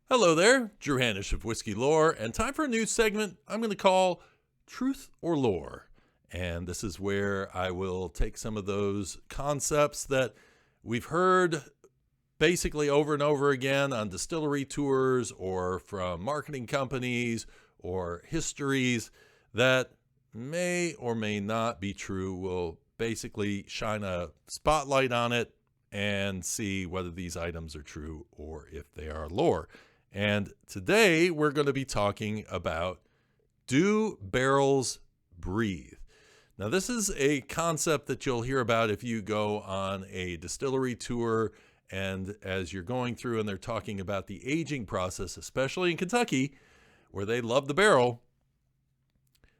Hello there, Drew Hanish of Whiskey Lore, and time for a new segment I'm going to call Truth or Lore. And this is where I will take some of those concepts that we've heard basically over and over again on distillery tours or from marketing companies or histories that may or may not be true. We'll basically shine a spotlight on it and see whether these items are true or if they are lore. And today we're going to be talking about, do barrels breathe? Now, this is a concept that you'll hear about if you go on a distillery tour, and as you're going through and they're talking about the aging process, especially in Kentucky, where they love the barrel,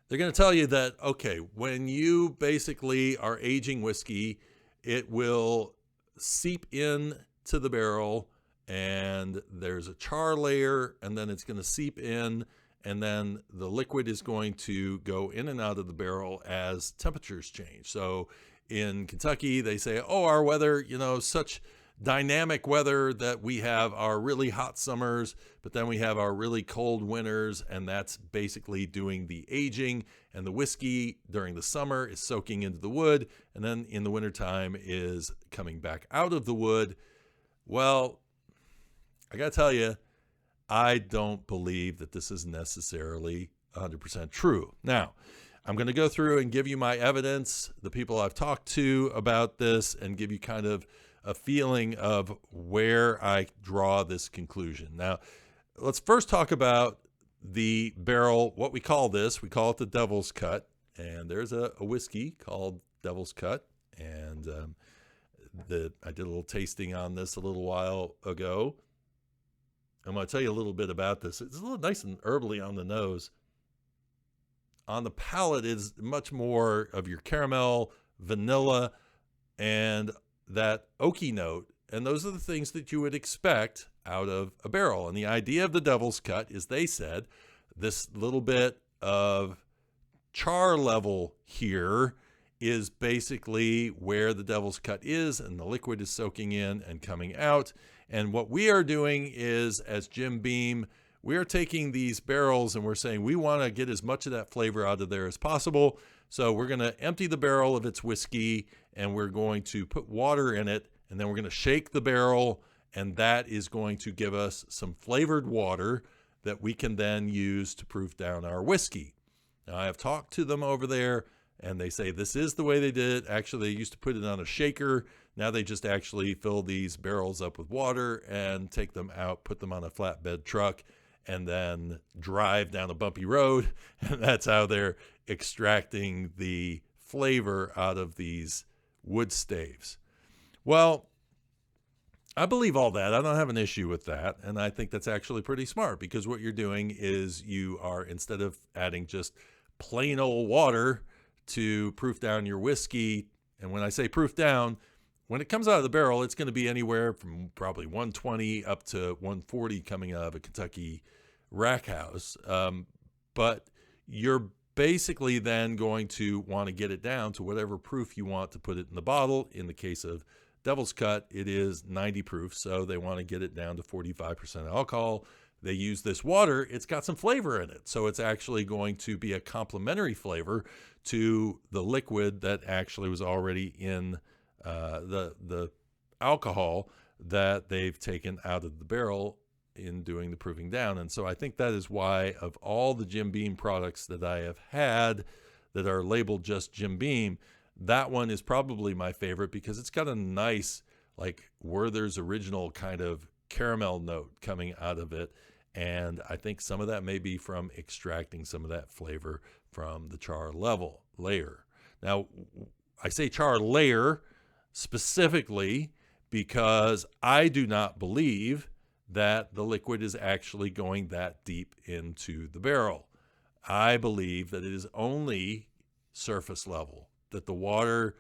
they're going to tell you that, okay, when you basically are aging whiskey, it will seep in to the barrel, and there's a char layer, and then it's going to seep in, and then the liquid is going to go in and out of the barrel as temperatures change. So in Kentucky, they say, oh, our weather, such dynamic weather that we have our really hot summers, but then we have our really cold winters, and that's basically doing the aging. And the whiskey during the summer is soaking into the wood, and then in the wintertime is coming back out of the wood. Well, I got to tell you, I don't believe that this is necessarily 100% true. Now, I'm going to go through and give you my evidence, the people I've talked to about this, and give you kind of a feeling of where I draw this conclusion. Now, let's first talk about the barrel, what we call this. We call it the Devil's Cut, and there's a whiskey called Devil's Cut, and I did a little tasting on this a little while ago. I'm going to tell you a little bit about this. It's a little nice and herbally on the nose. On the palate is much more of your caramel, vanilla, and that oaky note. And those are the things that you would expect out of a barrel. And the idea of the Devil's Cut is, they said, this little bit of char level here is basically where the Devil's Cut is, and the liquid is soaking in and coming out. And what we are doing is, as Jim Beam, we are taking these barrels and we're saying we want to get as much of that flavor out of there as possible. So we're going to empty the barrel of its whiskey, and we're going to put water in it, and then we're going to shake the barrel, and that is going to give us some flavored water that we can then use to proof down our whiskey. Now, I have talked to them over there, and they say this is the way they did it. Actually, they used to put it on a shaker. Now they just actually fill these barrels up with water and take them out, put them on a flatbed truck, and then drive down a bumpy road. And that's how they're extracting the flavor out of these wood staves. Well, I believe all that. I don't have an issue with that. And I think that's actually pretty smart, because what you're doing is you are, instead of adding just plain old water to proof down your whiskey, and when I say proof down, when it comes out of the barrel, it's going to be anywhere from probably 120 up to 140 coming out of a Kentucky rack house. But you're basically then going to want to get it down to whatever proof you want to put it in the bottle. In the case of Devil's Cut, it is 90 proof, so they want to get it down to 45% alcohol. They use this water. It's got some flavor in it, so it's actually going to be a complementary flavor to the liquid that actually was already in the alcohol that they've taken out of the barrel in doing the proofing down. And so I think that is why, of all the Jim Beam products that I have had that are labeled just Jim Beam, that one is probably my favorite, because it's got a nice, like, Werther's original kind of caramel note coming out of it. And I think some of that may be from extracting some of that flavor from the char layer. Now, I say char layer specifically because I do not believe that the liquid is actually going that deep into the barrel. I believe that it is only surface level, that the water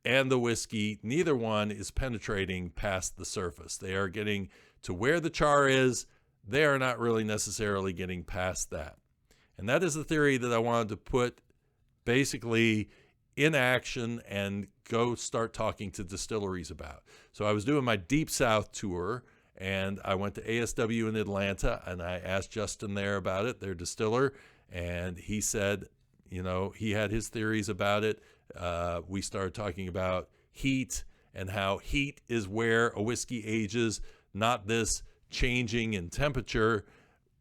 and the whiskey, neither one is penetrating past the surface. They are getting to where the char is. They are not really necessarily getting past that. And that is the theory that I wanted to put basically in action and go start talking to distilleries about. So I was doing my Deep South tour, And I went to ASW in Atlanta, and I asked Justin there about it, their distiller, and he said, he had his theories about it. We started talking about heat and how heat is where a whiskey ages, not this changing in temperature.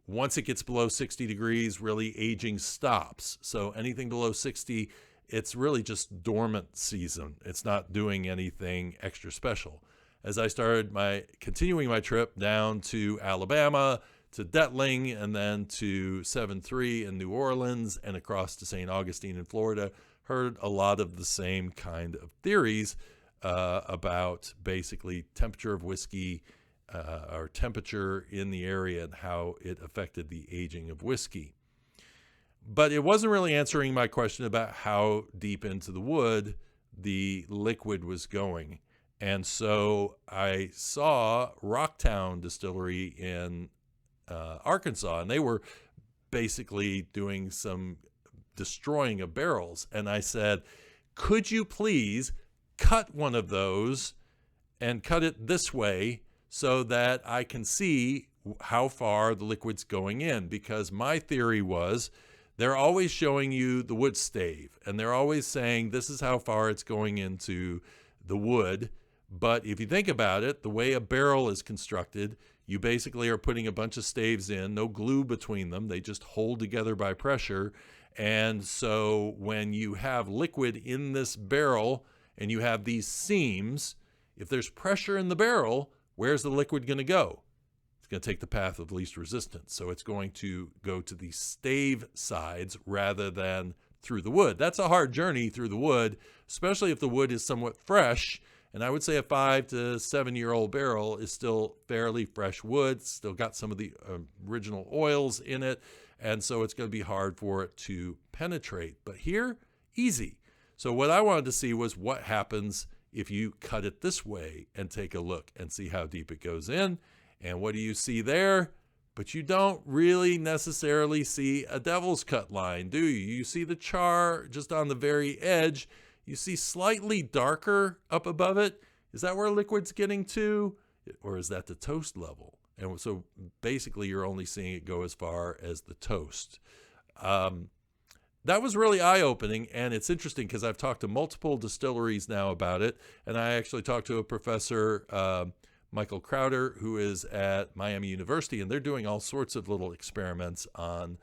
Once it gets below 60 degrees, really aging stops. So anything below 60, it's really just dormant season. It's not doing anything extra special. As I started continuing my trip down to Alabama, to Detling, and then to 7-3 in New Orleans, and across to St. Augustine in Florida, heard a lot of the same kind of theories about basically temperature of whiskey or temperature in the area and how it affected the aging of whiskey. But it wasn't really answering my question about how deep into the wood the liquid was going. And so I saw Rocktown Distillery in Arkansas, and they were basically doing some destroying of barrels. And I said, could you please cut one of those and cut it this way so that I can see how far the liquid's going in? Because my theory was they're always showing you the wood stave, and they're always saying this is how far it's going into the wood. But if you think about it, the way a barrel is constructed, you basically are putting a bunch of staves in, no glue between them. They just hold together by pressure. And so when you have liquid in this barrel and you have these seams, if there's pressure in the barrel, where's the liquid going to go? It's going to take the path of least resistance. So it's going to go to the stave sides rather than through the wood. That's a hard journey through the wood, especially if the wood is somewhat fresh. And I would say a 5 to 7 year old barrel is still fairly fresh wood, still got some of the original oils in it. And so it's going to be hard for it to penetrate. But here, easy. So what I wanted to see was what happens if you cut it this way and take a look and see how deep it goes in. And what do you see there? But you don't really necessarily see a devil's cut line, do you? You see the char just on the very edge. You see slightly darker up above it. Is that where liquid's getting to? Or is that the toast level? And so basically you're only seeing it go as far as the toast. That was really eye-opening, and it's interesting because I've talked to multiple distilleries now about it, and I actually talked to a professor, Michael Crowder, who is at Miami University, and they're doing all sorts of little experiments on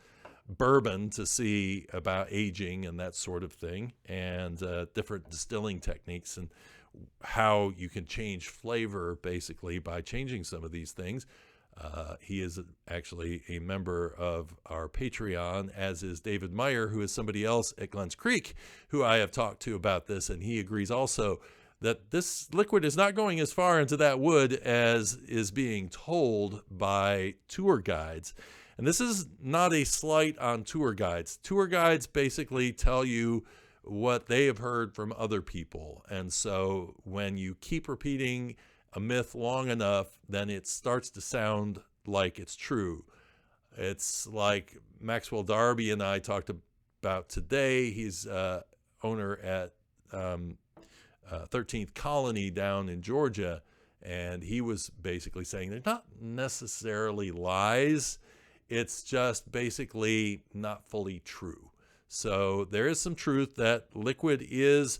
bourbon to see about aging and that sort of thing, and different distilling techniques and how you can change flavor basically by changing some of these things. He is actually a member of our Patreon, as is David Meyer, who is somebody else at Glens Creek who I have talked to about this, and he agrees also that this liquid is not going as far into that wood as is being told by tour guides. And this is not a slight on tour guides. Tour guides basically tell you what they have heard from other people. And so when you keep repeating a myth long enough, then it starts to sound like it's true. It's like Maxwell Darby and I talked about today. He's owner at 13th Colony down in Georgia, and he was basically saying they're not necessarily lies. It's just basically not fully true. So there is some truth that liquid is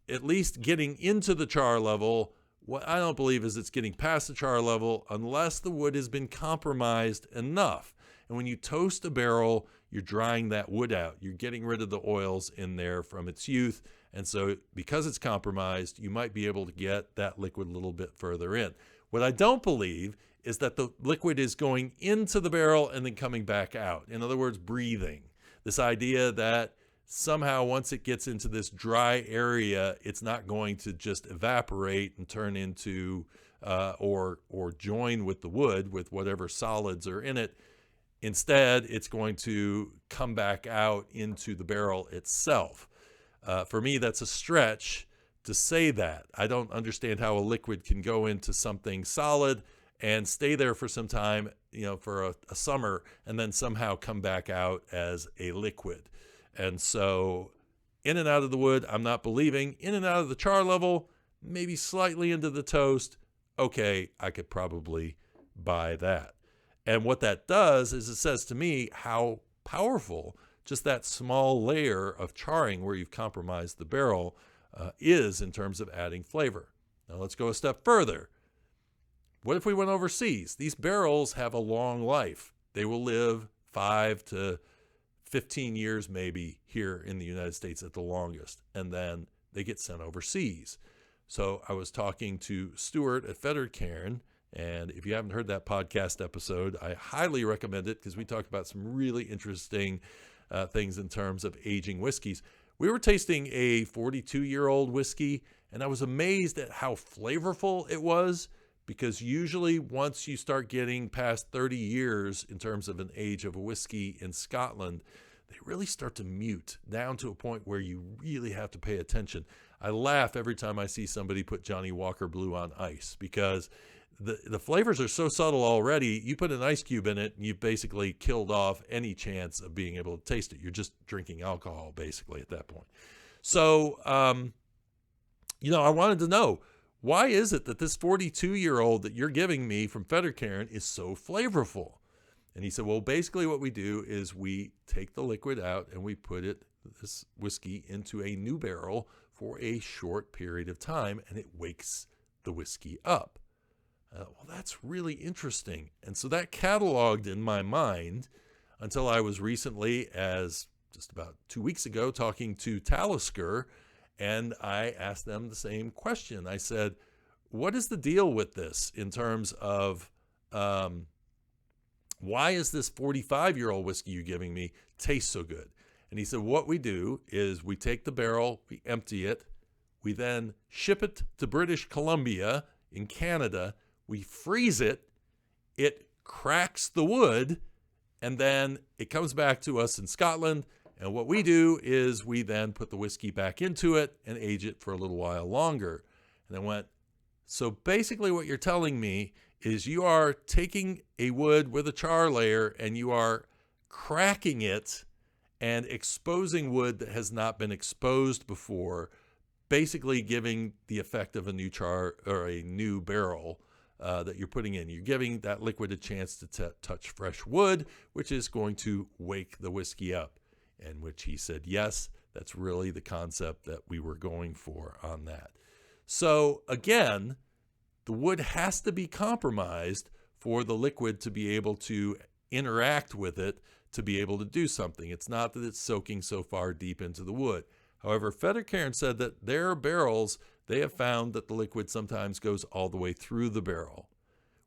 at least getting into the char level. What I don't believe is it's getting past the char level unless the wood has been compromised enough. And when you toast a barrel, you're drying that wood out. You're getting rid of the oils in there from its youth. And so because it's compromised, you might be able to get that liquid a little bit further in. What I don't believe is that the liquid is going into the barrel and then coming back out. In other words, breathing. This idea that somehow once it gets into this dry area, it's not going to just evaporate and turn into or join with the wood with whatever solids are in it. Instead, it's going to come back out into the barrel itself. For me, that's a stretch to say that. I don't understand how a liquid can go into something solid and stay there for some time, for a summer, and then somehow come back out as a liquid. And so in and out of the wood, I'm not believing. In and out of the char level, maybe slightly into the toast, okay, I could probably buy that. And what that does is it says to me how powerful just that small layer of charring where you've compromised the barrel is in terms of adding flavor. Now let's go a step further. What if we went overseas? These barrels have a long life. They will live 5 to 15 years maybe here in the United States at the longest, and then they get sent overseas. So I was talking to Stuart at Fettercairn, and if you haven't heard that podcast episode, I highly recommend it because we talked about some really interesting things in terms of aging whiskeys. We were tasting a 42-year-old whiskey, and I was amazed at how flavorful it was, because usually once you start getting past 30 years in terms of an age of a whiskey in Scotland, they really start to mute down to a point where you really have to pay attention. I laugh every time I see somebody put Johnny Walker Blue on ice, because the flavors are so subtle already. You put an ice cube in it and you've basically killed off any chance of being able to taste it. You're just drinking alcohol basically at that point. So, I wanted to know, why is it that this 42-year-old that you're giving me from Fettercairn is so flavorful? And he said, well, basically what we do is we take the liquid out and we put this whiskey into a new barrel for a short period of time, and it wakes the whiskey up. Well, that's really interesting. And so that cataloged in my mind until I was recently, as just about 2 weeks ago, talking to Talisker, and I asked them the same question. I said, what is the deal with this in terms of why is this 45-year-old whiskey you're giving me taste so good? And he said, what we do is we take the barrel, we empty it, we then ship it to British Columbia in Canada, we freeze it, it cracks the wood, and then it comes back to us in Scotland. And what we do is we then put the whiskey back into it and age it for a little while longer. And I went, so basically what you're telling me is you are taking a wood with a char layer and you are cracking it and exposing wood that has not been exposed before, basically giving the effect of a new char or a new barrel that you're putting in. You're giving that liquid a chance to touch fresh wood, which is going to wake the whiskey up. And which he said, yes, that's really the concept that we were going for on that. So again, the wood has to be compromised for the liquid to be able to interact with it, to be able to do something. It's not that it's soaking so far deep into the wood. However, Fettercairn said that their barrels, they have found that the liquid sometimes goes all the way through the barrel,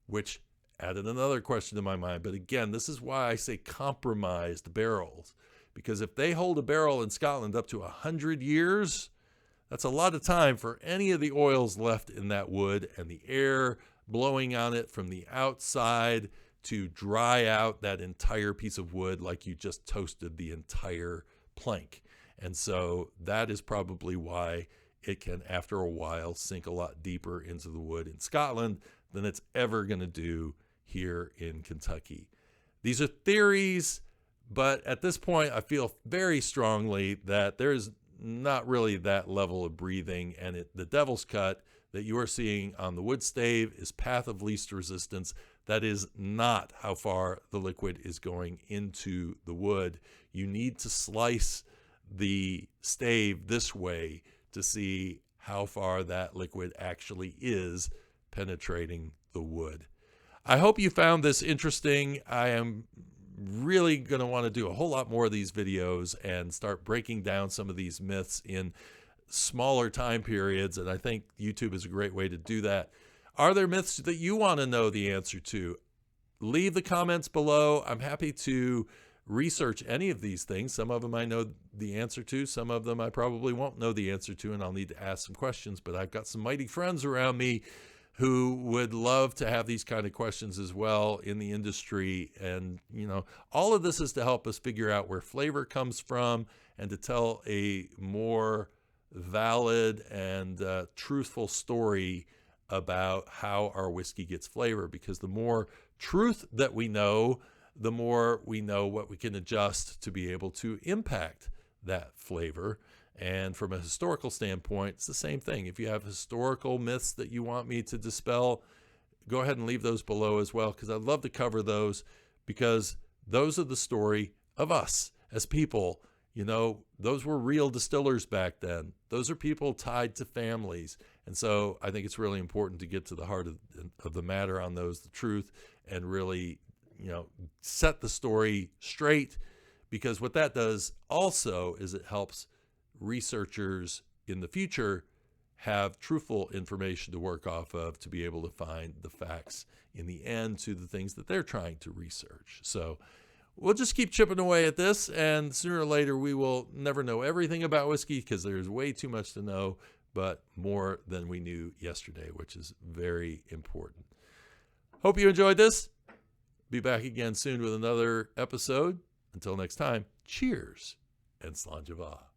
which added another question to my mind. But again, this is why I say compromised barrels, because if they hold a barrel in Scotland up to 100 years, that's a lot of time for any of the oils left in that wood and the air blowing on it from the outside to dry out that entire piece of wood like you just toasted the entire plank. And so that is probably why it can, after a while, sink a lot deeper into the wood in Scotland than it's ever going to do here in Kentucky. These are theories, but at this point, I feel very strongly that there's not really that level of breathing, and the devil's cut that you are seeing on the wood stave is path of least resistance. That is not how far the liquid is going into the wood. You need to slice the stave this way to see how far that liquid actually is penetrating the wood. I hope you found this interesting. I am really going to want to do a whole lot more of these videos and start breaking down some of these myths in smaller time periods, and I think YouTube is a great way to do that. Are there myths that you want to know the answer to? Leave the comments below. I'm happy to research any of these things. Some of them I know the answer to, some of them I probably won't know the answer to, and I'll need to ask some questions, but I've got some mighty friends around me who would love to have these kind of questions as well in the industry. And, all of this is to help us figure out where flavor comes from and to tell a more valid and truthful story about how our whiskey gets flavor, because the more truth that we know, the more we know what we can adjust to be able to impact that flavor. And from a historical standpoint, it's the same thing. If you have historical myths that you want me to dispel, go ahead and leave those below as well, because I'd love to cover those, because those are the story of us as people. You know, those were real distillers back then. Those are people tied to families. And so I think it's really important to get to the heart of the matter on those, the truth, and really, set the story straight, because what that does also is it helps researchers in the future have truthful information to work off of, to be able to find the facts in the end to the things that they're trying to research. So we'll just keep chipping away at this, and sooner or later we will never know everything about whiskey, because there's way too much to know, but more than we knew yesterday, which is very important. Hope you enjoyed this. Be back again soon with another episode. Until next time, cheers and Slàinte mhath.